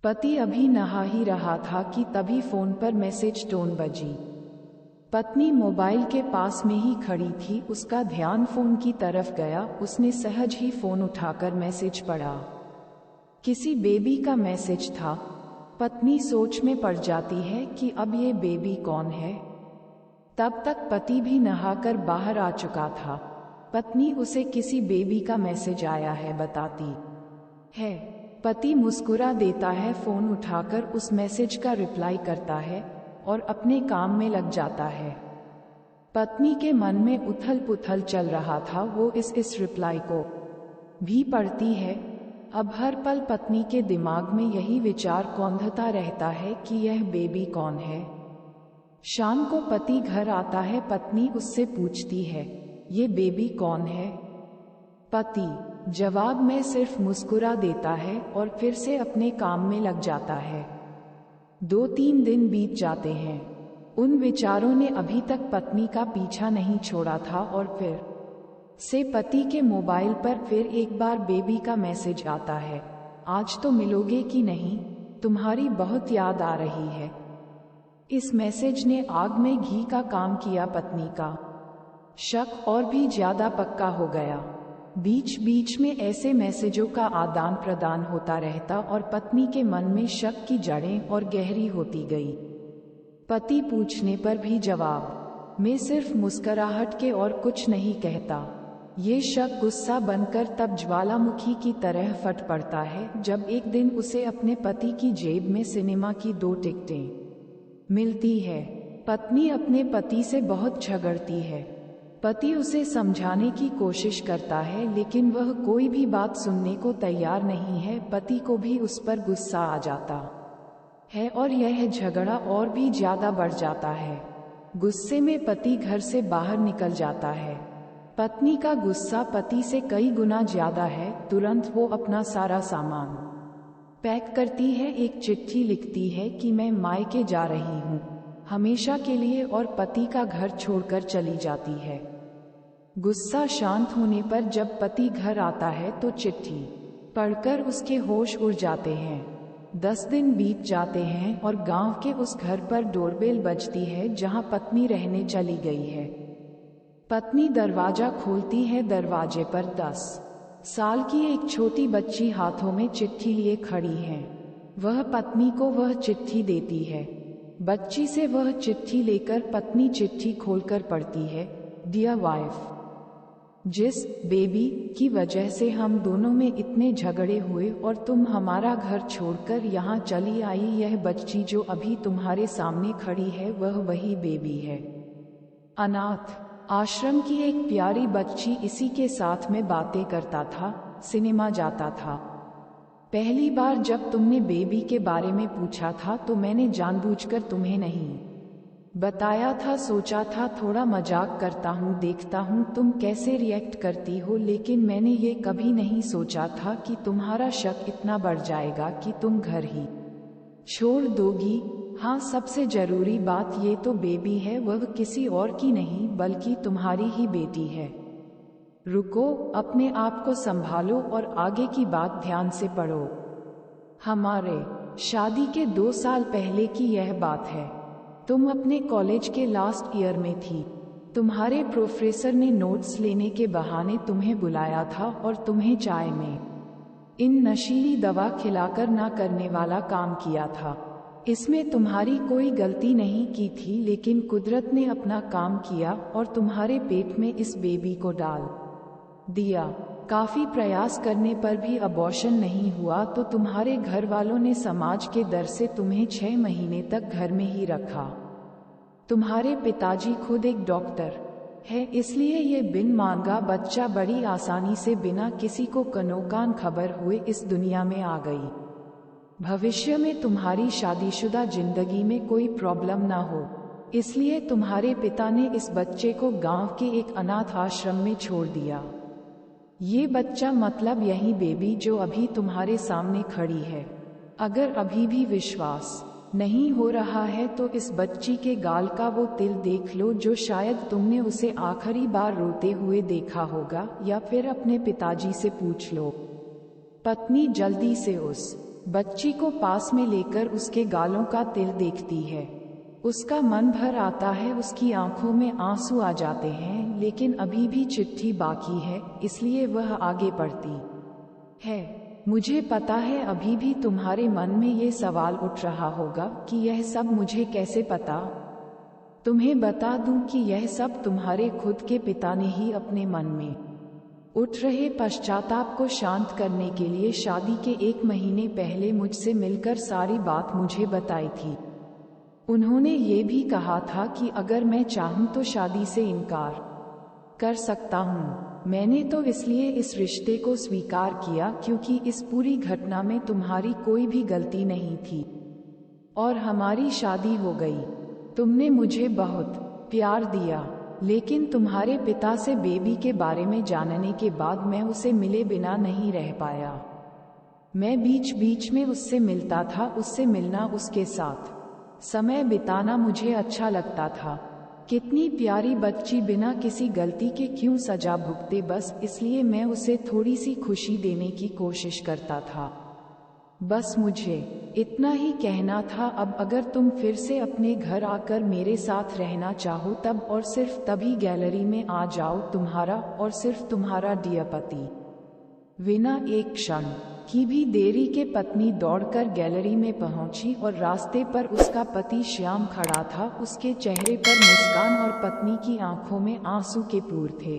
पति अभी नहा ही रहा था कि तभी फोन पर मैसेज टोन बजी। पत्नी मोबाइल के पास में ही खड़ी थी, उसका ध्यान फोन की तरफ गया। उसने सहज ही फोन उठाकर मैसेज पढ़ा। किसी बेबी का मैसेज था। पत्नी सोच में पड़ जाती है कि अब ये बेबी कौन है। तब तक पति भी नहाकर बाहर आ चुका था। पत्नी उसे किसी बेबी का मैसेज आया है बताती है। पति मुस्कुरा देता है, फोन उठाकर उस मैसेज का रिप्लाई करता है और अपने काम में लग जाता है। पत्नी के मन में उथल पुथल चल रहा था। वो इस रिप्लाई को भी पढ़ती है। अब हर पल पत्नी के दिमाग में यही विचार कौंधता रहता है कि यह बेबी कौन है। शाम को पति घर आता है। पत्नी उससे पूछती है, ये बेबी कौन है? पति जवाब में सिर्फ मुस्कुरा देता है और फिर से अपने काम में लग जाता है। 2-3 दिन बीत जाते हैं। उन विचारों ने अभी तक पत्नी का पीछा नहीं छोड़ा था और फिर से पति के मोबाइल पर फिर एक बार बेबी का मैसेज आता है। आज तो मिलोगे कि नहीं? तुम्हारी बहुत याद आ रही है। इस मैसेज ने आग में घी का काम किया। पत्नी का शक और भी ज्यादा पक्का हो गया। बीच बीच में ऐसे मैसेजों का आदान प्रदान होता रहता और पत्नी के मन में शक की जड़ें और गहरी होती गई। पति पूछने पर भी जवाब में सिर्फ मुस्कुराहट के और कुछ नहीं कहता। ये शक गुस्सा बनकर तब ज्वालामुखी की तरह फट पड़ता है जब एक दिन उसे अपने पति की जेब में सिनेमा की 2 टिकटें मिलती है। पत्नी अपने पति से बहुत झगड़ती है। पति उसे समझाने की कोशिश करता है लेकिन वह कोई भी बात सुनने को तैयार नहीं है। पति को भी उस पर गुस्सा आ जाता है और यह झगड़ा और भी ज्यादा बढ़ जाता है। गुस्से में पति घर से बाहर निकल जाता है। पत्नी का गुस्सा पति से कई गुना ज्यादा है। तुरंत वो अपना सारा सामान पैक करती है, एक चिट्ठी लिखती है कि मैं मायके जा रही हूँ हमेशा के लिए, और पति का घर छोड़कर चली जाती है। गुस्सा शांत होने पर जब पति घर आता है तो चिट्ठी पढ़कर उसके होश उड़ जाते हैं। 10 दिन बीत जाते हैं और गांव के उस घर पर डोरबेल बजती है जहां पत्नी रहने चली गई है। पत्नी दरवाजा खोलती है। दरवाजे पर 10 साल की एक छोटी बच्ची हाथों में चिट्ठी लिए खड़ी है। वह पत्नी को वह चिट्ठी देती है। बच्ची से वह चिट्ठी लेकर पत्नी चिट्ठी खोलकर पढ़ती है, डियर वाइफ, जिस बेबी की वजह से हम दोनों में इतने झगड़े हुए और तुम हमारा घर छोड़कर यहाँ चली आई, यह बच्ची जो अभी तुम्हारे सामने खड़ी है वह वही बेबी है। अनाथ आश्रम की एक प्यारी बच्ची इसी के साथ में बातें करता था, सिनेमा जाता था। पहली बार जब तुमने बेबी के बारे में पूछा था तो मैंने जानबूझकर तुम्हें नहीं बताया था। सोचा था थोड़ा मजाक करता हूँ, देखता हूँ तुम कैसे रिएक्ट करती हो, लेकिन मैंने ये कभी नहीं सोचा था कि तुम्हारा शक इतना बढ़ जाएगा कि तुम घर ही छोड़ दोगी। हाँ, सबसे जरूरी बात ये तो बेबी है वह किसी और की नहीं बल्कि तुम्हारी ही बेटी है। रुको, अपने आप को संभालो और आगे की बात ध्यान से पढ़ो। हमारे शादी के 2 साल पहले की यह बात है। तुम अपने कॉलेज के लास्ट ईयर में थी। तुम्हारे प्रोफेसर ने नोट्स लेने के बहाने तुम्हें बुलाया था और तुम्हें चाय में इन नशीली दवा खिलाकर ना करने वाला काम किया था। इसमें तुम्हारी कोई गलती नहीं की थी, लेकिन कुदरत ने अपना काम किया और तुम्हारे पेट में इस बेबी को डाल दिया। काफी प्रयास करने पर भी अबॉर्शन नहीं हुआ तो तुम्हारे घर वालों ने समाज के डर से तुम्हें 6 महीने तक घर में ही रखा। तुम्हारे पिताजी खुद एक डॉक्टर है, इसलिए ये बिन मांगा बच्चा बड़ी आसानी से बिना किसी को कनोकान खबर हुए इस दुनिया में आ गई। भविष्य में तुम्हारी शादीशुदा जिंदगी में कोई प्रॉब्लम ना हो, इसलिए तुम्हारे पिता ने इस बच्चे को गांव के एक अनाथ आश्रम में छोड़ दिया। ये बच्चा मतलब यही बेबी जो अभी तुम्हारे सामने खड़ी है। अगर अभी भी विश्वास नहीं हो रहा है तो इस बच्ची के गाल का वो तिल देख लो जो शायद तुमने उसे आखिरी बार रोते हुए देखा होगा, या फिर अपने पिताजी से पूछ लो। पत्नी जल्दी से उस बच्ची को पास में लेकर उसके गालों का तिल देखती है। उसका मन भर आता है, उसकी आंखों में आंसू आ जाते हैं, लेकिन अभी भी चिट्ठी बाकी है, इसलिए वह आगे बढ़ती है। मुझे पता है अभी भी तुम्हारे मन में ये सवाल उठ रहा होगा कि यह सब मुझे कैसे पता। तुम्हें बता दूं कि यह सब तुम्हारे खुद के पिता ने ही अपने मन में उठ रहे पश्चाताप को शांत करने के लिए शादी के 1 महीने पहले मुझसे मिलकर सारी बात मुझे बताई थी। उन्होंने ये भी कहा था कि अगर मैं चाहूं तो शादी से इनकार कर सकता हूं। मैंने तो इसलिए इस रिश्ते को स्वीकार किया क्योंकि इस पूरी घटना में तुम्हारी कोई भी गलती नहीं थी और हमारी शादी हो गई। तुमने मुझे बहुत प्यार दिया, लेकिन तुम्हारे पिता से बेबी के बारे में जानने के बाद मैं उसे मिले बिना नहीं रह पाया। मैं बीच बीच में उससे मिलता था, उससे मिलना, उसके साथ समय बिताना मुझे अच्छा लगता था। कितनी प्यारी बच्ची, बिना किसी गलती के क्यों सजा भुगते, बस इसलिए मैं उसे थोड़ी सी खुशी देने की कोशिश करता था। बस मुझे इतना ही कहना था। अब अगर तुम फिर से अपने घर आकर मेरे साथ रहना चाहो तब और सिर्फ तभी गैलरी में आ जाओ, तुम्हारा और सिर्फ तुम्हारा डियर पति। बिना एक क्षण की भी देरी के पत्नी दौड़कर गैलरी में पहुंची और रास्ते पर उसका पति श्याम खड़ा था। उसके चेहरे पर मुस्कान और पत्नी की आंखों में आंसू के पूर थे।